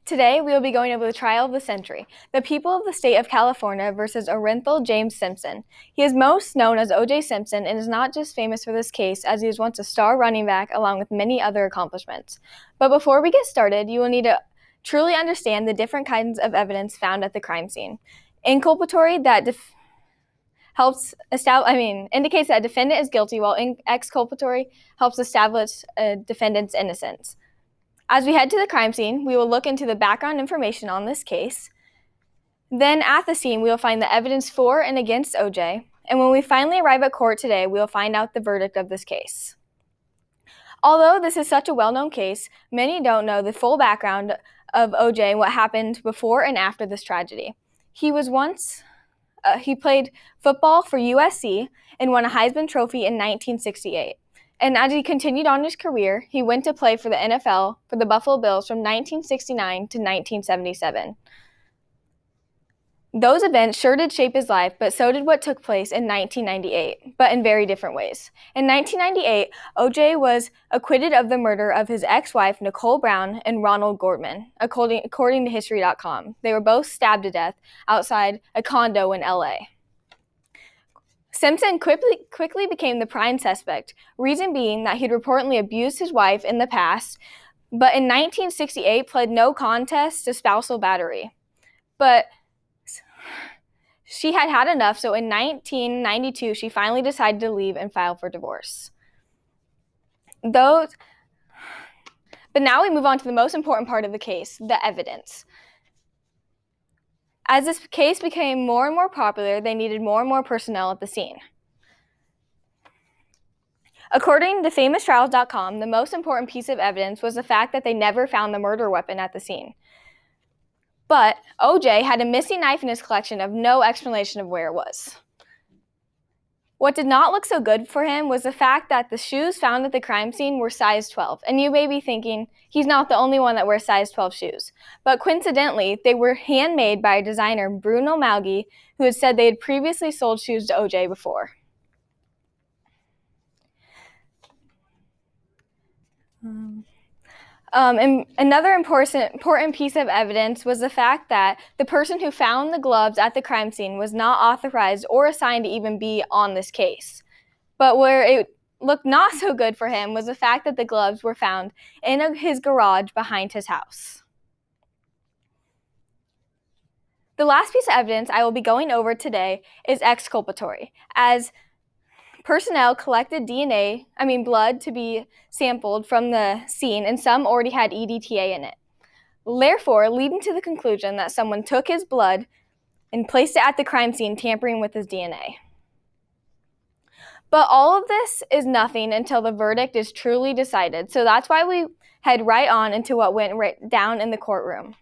Today, we will be going over the trial of the century, the people of the state of California versus Orenthal James Simpson. He is most known as O.J. Simpson and is not just famous for this case, as he was once a star running back along with many other accomplishments. But before we get started, you will need to truly understand the different kinds of evidence found at the crime scene. Inculpatory that indicates that a defendant is guilty, while exculpatory helps establish a defendant's innocence. As we head to the crime scene, we will look into the background information on this case. Then at the scene, we will find the evidence for and against OJ. And when we finally arrive at court today, we will find out the verdict of this case. Although this is such a well-known case, many don't know the full background of OJ and what happened before and after this tragedy. He played football for USC and won a Heisman Trophy in 1968. And as he continued on his career, he went to play for the NFL for the Buffalo Bills from 1969 to 1977. Those events sure did shape his life, but so did what took place in 1998, but in very different ways. In 1998, OJ was acquitted of the murder of his ex-wife, Nicole Brown, and Ronald Goldman, according to History.com. They were both stabbed to death outside a condo in LA. Simpson quickly became the prime suspect, reason being that he'd reportedly abused his wife in the past, but in 1968 pled no contest to spousal battery. But she had had enough, so in 1992 she finally decided to leave and file for divorce. But now we move on to the most important part of the case, the evidence. As this case became more and more popular, they needed more and more personnel at the scene. According to FamousTrials.com, the most important piece of evidence was the fact that they never found the murder weapon at the scene. But OJ had a missing knife in his collection of no explanation of where it was. What did not look so good for him was the fact that the shoes found at the crime scene were size 12. And you may be thinking, he's not the only one that wears size 12 shoes. But coincidentally, they were handmade by designer Bruno Malgi, who had said they had previously sold shoes to OJ before. And another important piece of evidence was the fact that the person who found the gloves at the crime scene was not authorized or assigned to even be on this case. But where it looked not so good for him was the fact that the gloves were found in his garage behind his house. The last piece of evidence I will be going over today is exculpatory, as personnel collected blood to be sampled from the scene, and some already had EDTA in it. Therefore, leading to the conclusion that someone took his blood and placed it at the crime scene, tampering with his DNA. But all of this is nothing until the verdict is truly decided, so that's why we head right on into what went right down in the courtroom.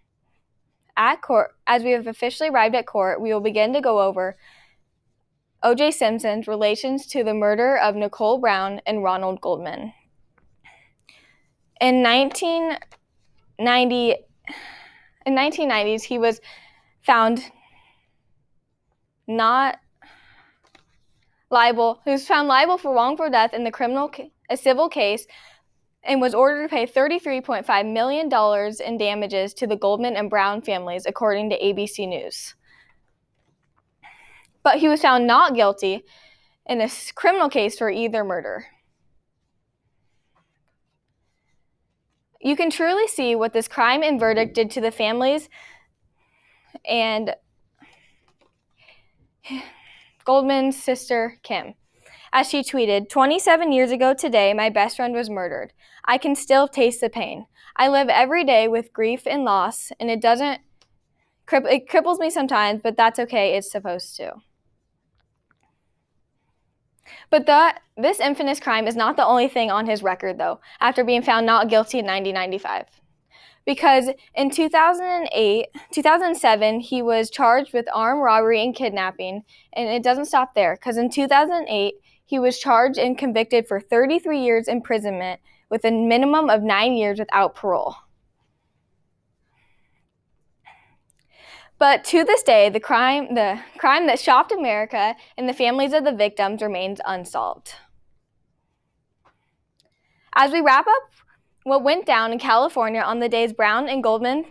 At court, as we have officially arrived at court, we will begin to go over O.J. Simpson's relations to the murder of Nicole Brown and Ronald Goldman. In 1990s, he was found not liable. He was found liable for wrongful death in a civil case, and was ordered to pay $33.5 million in damages to the Goldman and Brown families, according to ABC News. But he was found not guilty in a criminal case for either murder. You can truly see what this crime and verdict did to the families and Goldman's sister, Kim. As she tweeted, 27 years ago today, my best friend was murdered. I can still taste the pain. I live every day with grief and loss, and it cripples me sometimes, but that's okay, it's supposed to. But this infamous crime is not the only thing on his record, though, after being found not guilty in 1995. Because in 2007, he was charged with armed robbery and kidnapping, and it doesn't stop there, because in 2008, he was charged and convicted for 33 years imprisonment with a minimum of 9 years without parole. But to this day, the crime that shocked America and the families of the victims remains unsolved. As we wrap up what went down in California on the days Brown and Goldman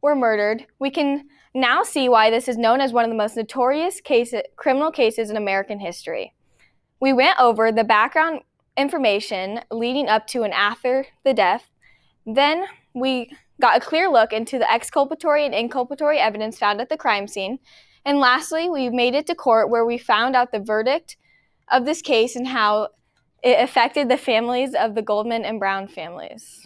were murdered, we can now see why this is known as one of the most notorious criminal cases in American history. We went over the background information leading up to and after the death. Then we got a clear look into the exculpatory and inculpatory evidence found at the crime scene. And lastly, we made it to court where we found out the verdict of this case and how it affected the families of the Goldman and Brown families.